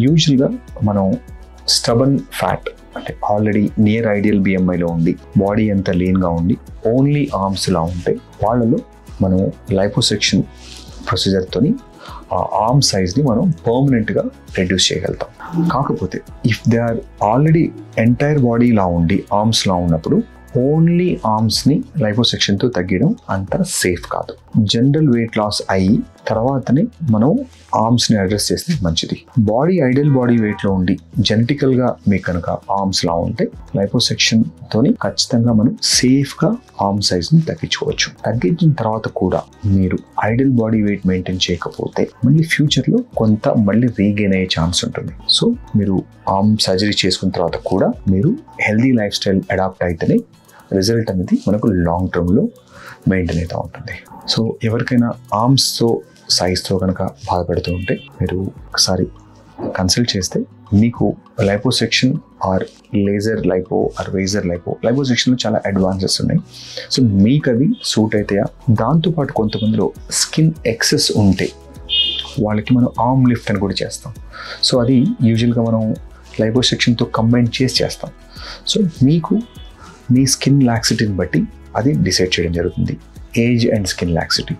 యూజువల్గా మనం stubborn fat అంటే ఆల్రెడీ నియర్ ఐడియల్ బిఎంఐలో ఉండి బాడీ అంతా లీన్గా ఉండి ఓన్లీ ఆర్మ్స్లా ఉంటే వాళ్ళలో మనం లైపోసెక్షన్ ప్రొసీజర్తోని ఆ ఆర్మ్ సైజ్ని మనం పర్మనెంట్గా రెడ్యూస్ చేయగలుగుతాం. కాకపోతే if they are already entire బాడీలా ఉండి ఆర్మ్స్లా ఉన్నప్పుడు ఓన్లీ ఆర్మ్స్ని లైపోసెక్షన్తో తగ్గడం అంత సేఫ్ కాదు. జనరల్ వెయిట్ లాస్ అయ్యి తర్వాతనే మనం ఆర్మ్స్ని అడ్రస్ చేస్తే మంచిది. ఐడియల్ బాడీ వెయిట్లో ఉండి జెనెటికల్గా మీకు కనుక ఆర్మ్స్లా ఉంటే లైపోసెక్షన్తోని ఖచ్చితంగా మనం సేఫ్గా ఆర్మ్ సైజ్ని తగ్గించుకోవచ్చు. తగ్గించిన తర్వాత కూడా మీరు ఐడియల్ బాడీ వెయిట్ మెయింటైన్ చేయకపోతే మళ్ళీ ఫ్యూచర్లో కొంత మళ్ళీ రీగెయిన్ అయ్యే ఛాన్స్ ఉంటుంది. సో మీరు ఆర్మ్ సర్జరీ చేసుకున్న తర్వాత కూడా మీరు హెల్దీ లైఫ్ స్టైల్ అడాప్ట్ అయితేనే రిజల్ట్ అనేది మనకు లాంగ్ టర్మ్లో మెయింటైన్ అవుతూ ఉంటుంది. సో ఎవరికైనా ఆర్మ్స్తో సైజ్తో కనుక బాధపడుతూ ఉంటే మీరు ఒకసారి కన్సల్ట్ చేస్తే మీకు liposuction or laser lipo or vaser లైపోసెక్షన్లో చాలా అడ్వాన్సెస్ ఉన్నాయి. సో మీకు అవి సూట్ అవుతాయా? దాంతోపాటు కొంతమందిలో స్కిన్ ఎక్సెస్ ఉంటే వాళ్ళకి మనం ఆర్మ్ లిఫ్ట్ అని కూడా చేస్తాం. సో అది యూజువల్గా మనం లైపోసెక్షన్తో కంబైన్ చేస్తాం. సో మీకు మీ స్కిన్ లాక్సిటీని బట్టి అది డిసైడ్ చేయడం జరుగుతుంది. Age and skin laxity